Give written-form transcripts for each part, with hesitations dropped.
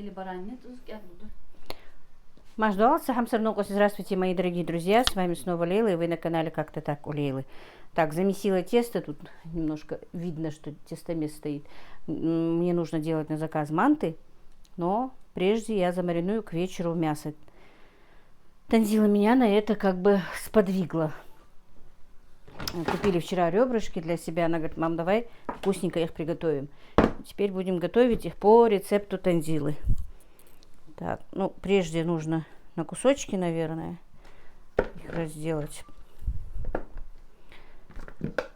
или баранину, я буду. Маждуалса, хамсарнокос, здравствуйте, мои дорогие друзья, с вами снова Лейла, и вы на канале Как-то так у Лейлы. Так, замесила тесто, тут немножко видно, что тестомес стоит. Мне нужно делать на заказ манты, но прежде я замариную к вечеру мясо. Танзила меня на это как бы сподвигла. Купили вчера ребрышки для себя, она говорит: мам, давай вкусненько их приготовим. Теперь будем готовить их по рецепту Танзилы. Так, ну, прежде нужно на кусочки, наверное, их разделать.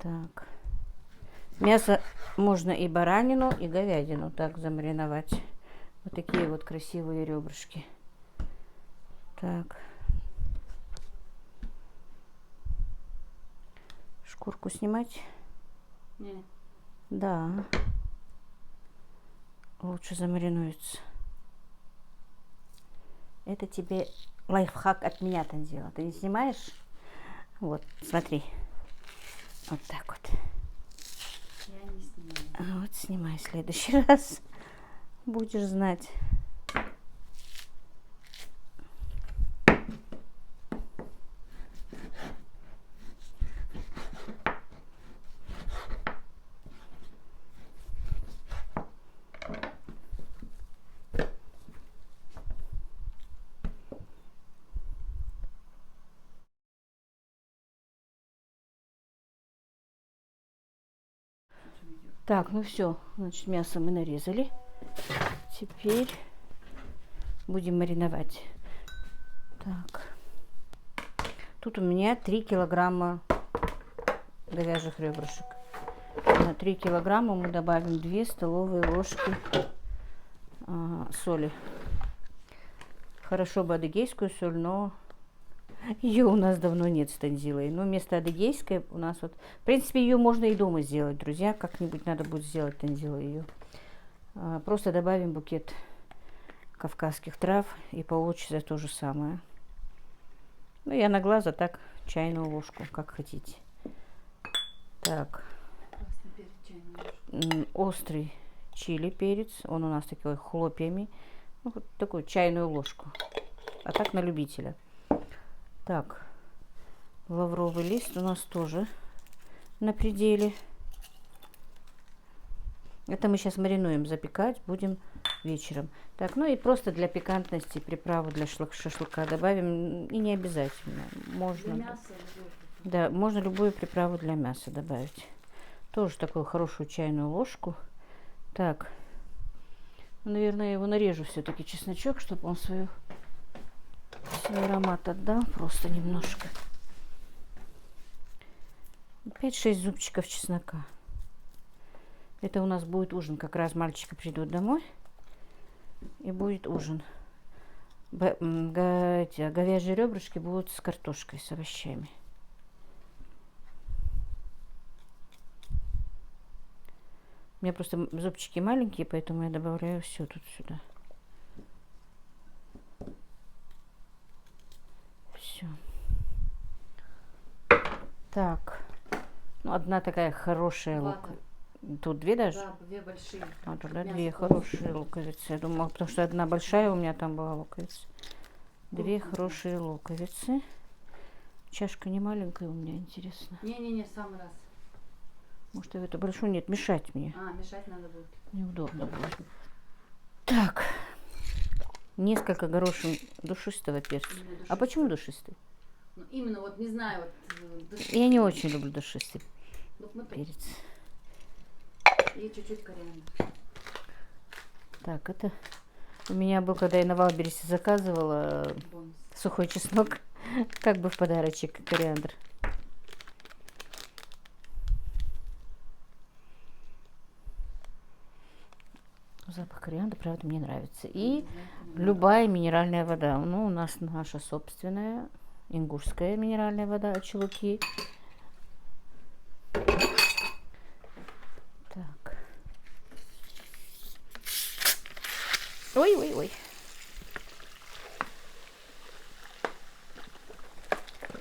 Так. Мясо можно и баранину, и говядину так замариновать. Вот такие вот красивые ребрышки. Так. Шкурку снимать? Не. Да. Лучше замаринуется. Это тебе лайфхак от меня, Танзила. Ты не снимаешь? Вот, смотри. Вот так вот. Я не снимаю. Вот, снимай в следующий раз. Будешь знать. Так, ну все, значит, мясо мы нарезали. Теперь будем мариновать. Так. Тут у меня 3 килограмма говяжьих ребрышек. На 3 килограмма мы добавим 2 столовые ложки соли. Хорошо бы адыгейскую соль, но ее у нас давно нет с Танзилой. Но вместо адыгейской у нас вот... В принципе, ее можно и дома сделать, друзья. Как-нибудь надо будет сделать Танзила ее. Просто добавим букет кавказских трав и получится то же самое. Ну, я на глаз, а так чайную ложку, как хотите. Так. Острый чили перец. Он у нас такой хлопьями. Ну, вот такую чайную ложку. А так на любителя. Так, лавровый лист у нас тоже на пределе. Это мы сейчас маринуем, запекать будем вечером. Так, ну и просто для пикантности приправу для шашлыка добавим. И не обязательно. Можно, для мяса, да, можно любую приправу для мяса добавить. Тоже такую хорошую чайную ложку. Так, наверное, я его нарежу все-таки чесночок, чтобы он свой аромат отдал, просто немножко. 5-6 зубчиков чеснока. Это у нас будет ужин. Как раз мальчики придут домой. И будет ужин. Говяжьи ребрышки будут с картошкой, с овощами. У меня просто зубчики маленькие, поэтому я добавляю все тут сюда. Все. Так. Ну, одна такая хорошая луковица. Тут 2 даже? Да, 2 большие. А, тогда 2 хорошие луковицы. Я думала, потому что одна большая у меня там была луковица. 2 хорошие луковицы. Чашка не маленькая у меня, интересно. Не-не-не, самый раз. Может, я в эту большую? Нет, мешать мне. Мешать надо будет. Неудобно будет. Так. Несколько горошин душистого перца. А почему душистый? Ну, именно, вот не знаю. Вот, душистый. Я не очень люблю душистый перец. И чуть-чуть кориандр. Так, это у меня был, когда я на Валбересе заказывала сухой чеснок, как бы в подарочек кориандр. Запах кориандра, правда, мне нравится. И любая минеральная вода. Ну, у нас наша собственная ингушская минеральная вода от Чулуки. Так. Ой-ой-ой.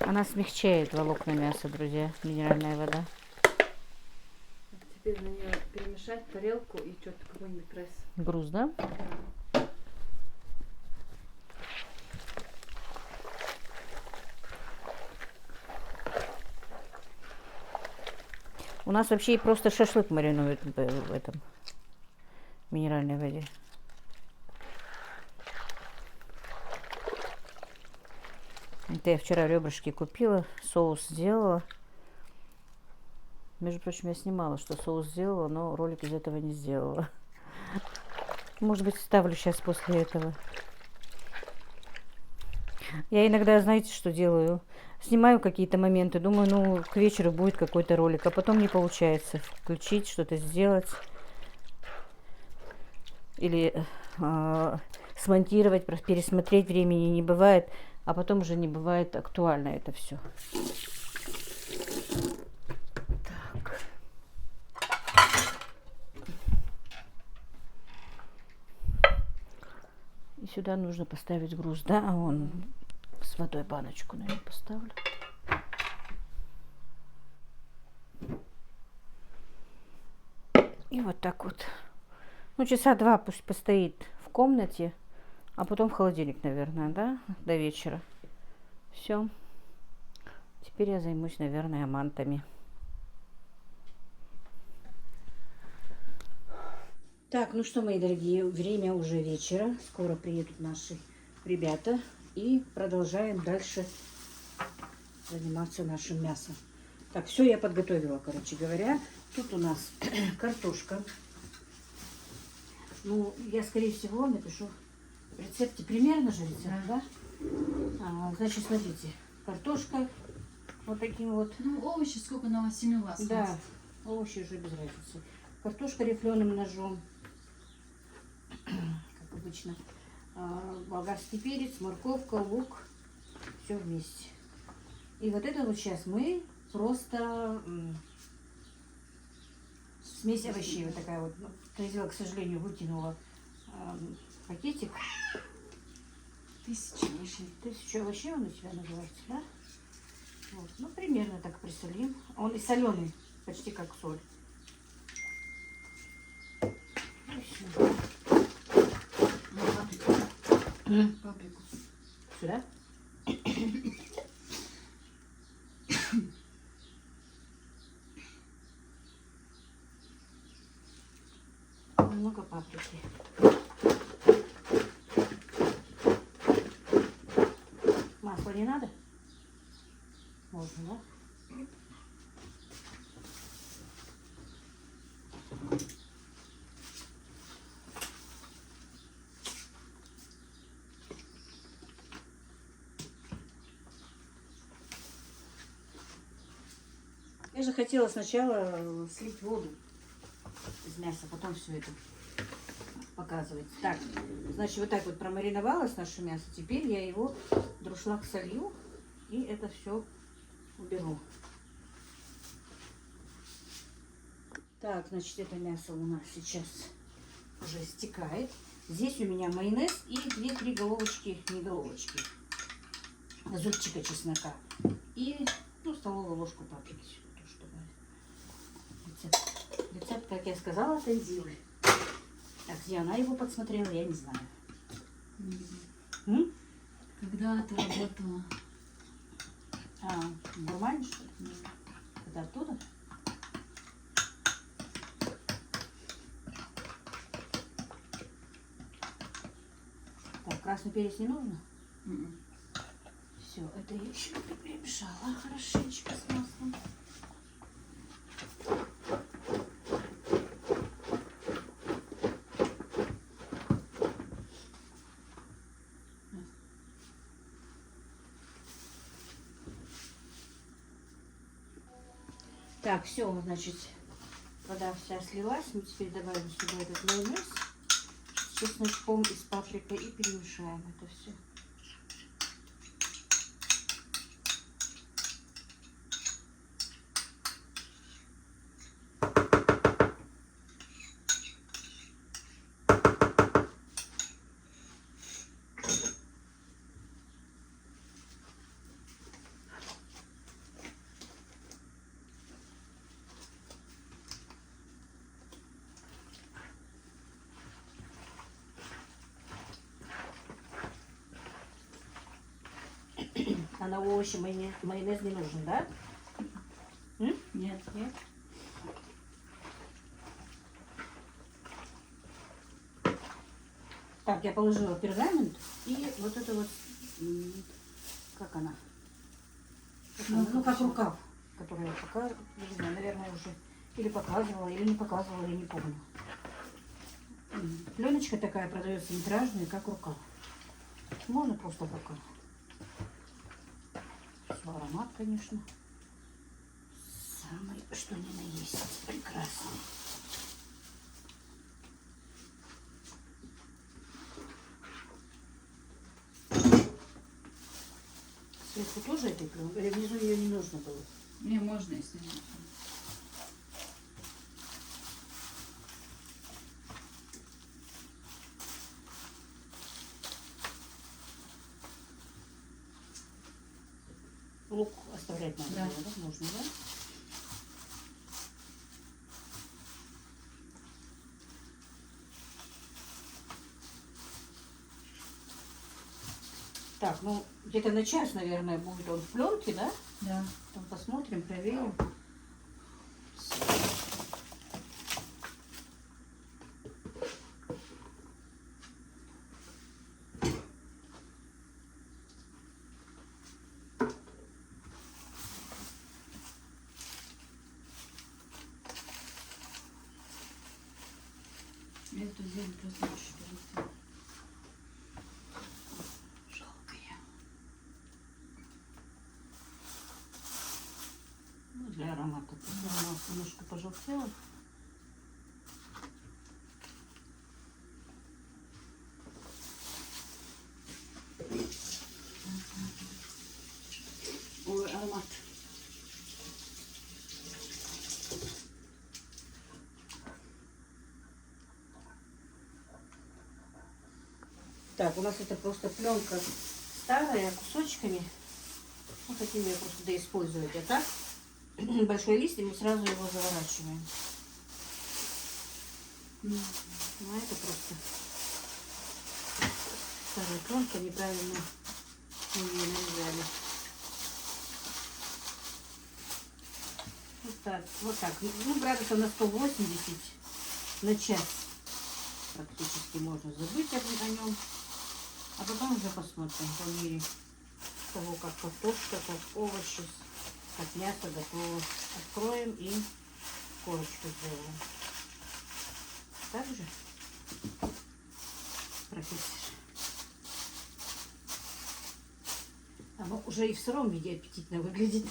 Она смягчает волокна мяса, друзья, минеральная вода. Теперь на нее перемешать тарелку и что-то какой-нибудь пресс. Груз, да? У нас вообще и просто шашлык маринуют в этом минеральной воде. Это я вчера ребрышки купила, соус сделала. Между прочим, я снимала, что соус сделала, но ролик из этого не сделала. Может быть, вставлю сейчас после этого. Я иногда, знаете, что делаю? Снимаю какие-то моменты, думаю, ну, к вечеру будет какой-то ролик, а потом не получается включить, что-то сделать. Или смонтировать, пересмотреть, времени не бывает, а потом уже не бывает актуально это все. Так. И сюда нужно поставить груз, да? А вон с водой баночку, наверное, поставлю. И вот так вот. Ну, часа 2 пусть постоит в комнате, а потом в холодильник, наверное, да, до вечера. Все. Теперь я займусь, наверное, мантами. Так, ну что, мои дорогие, время уже вечера. Скоро приедут наши ребята. И продолжаем дальше заниматься нашим мясом. Так, все я подготовила, короче говоря. Тут у нас картошка. Ну, я, скорее всего, напишу в рецепте примерно же рецепт, да? Значит, смотрите, картошка вот таким вот. Ну, овощи сколько на 7 у вас? Да, овощи уже без разницы. Картошка рифленым ножом, как обычно. Болгарский перец, морковка, лук, все вместе. И вот это вот сейчас мы просто смесь овощей вот такая вот. Тазила, к сожалению, выкинула пакетик. 1000 овощей. 1000 овощей он у тебя называется, да? Вот. Ну, примерно так присолим. Он и соленый, почти как соль. Паприку. Сюда? Немного паприки. Масла не надо? Можно, да? Я же хотела сначала слить воду из мяса, потом все это показывать. Так, значит, вот так вот промариновалось наше мясо. Теперь я его друшлаг солью и это все уберу. Так, значит, это мясо у нас сейчас уже стекает. Здесь у меня майонез и 2-3 головочки, не головочки, зубчика чеснока. И, ну, столовую ложку паприки сюда. Рецепт, как я сказала, Танзилы. Так, где она его подсмотрела, я не знаю. Когда ты работала? В Бурмане, что ли? Это оттуда? Так, красный перец не нужно? Все, это я еще перемешала хорошенечко с маслом. Так, все, значит, вода вся слилась. Мы теперь добавим сюда этот майонез с чесночком и с паприкой и перемешаем это все. А на овощи майонез не нужен, да? Нет. Нет? Так, я положила пергамент и вот это вот, как она? Ну, как рукав, который я показывала, не знаю, наверное, уже или показывала, или не показывала, я не помню. Пленочка такая продается метражная, как рукав. Можно просто в рукав. Все, аромат, конечно, самый, что ни на есть, прекрасный. Сверху тоже этой пленкой? Или внизу ее не нужно было? Мне можно, если нужно. Лук оставлять надо, Да. было, да? Можно, да? Так, ну где-то на час, наверное, будет он в пленке, да? Да. Потом посмотрим, проверим. Я эту зелень просто очень люблю. Жалкая. Ну, для аромата. Она немножко пожелтела. Ой, аромат. Так, у нас это просто пленка старая, кусочками. Вот хотим ее просто доиспользовать. А так, большой лист, и мы сразу его заворачиваем. Ну, это просто старая пленка, неправильно мы ее нарезали. Вот так, вот так. Ну, градусов на 180 на час практически можно забыть о нем. А потом уже посмотрим по мере того, как картошка, как овощи, как мясо готово. Откроем и корочку сделаем. Так же, профессор? Оно уже и в сыром виде аппетитно выглядит.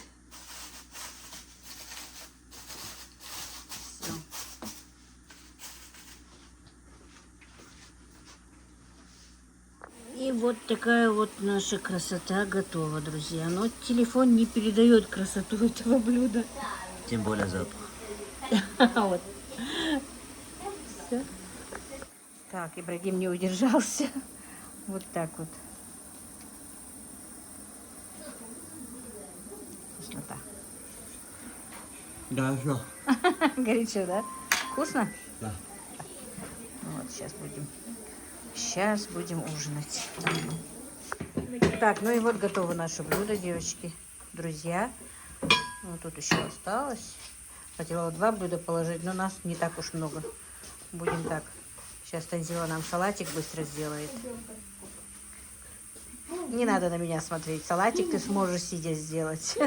Все. И вот такая вот наша красота готова, друзья. Но телефон не передает красоту этого блюда. Тем более запах. Вот. Всё. Так, Ибрагим не удержался. Вот так вот. Вкуснота. Да, все. Горячо, да? Вкусно? Да. Ну вот, сейчас будем ужинать. Так, ну и вот готово наше блюдо, девочки, друзья. Вот тут еще осталось. Хотела 2 блюда положить, но нас не так уж много. Будем так. Сейчас Танзила нам салатик быстро сделает. Не надо на меня смотреть. Салатик ты сможешь сидя сделать.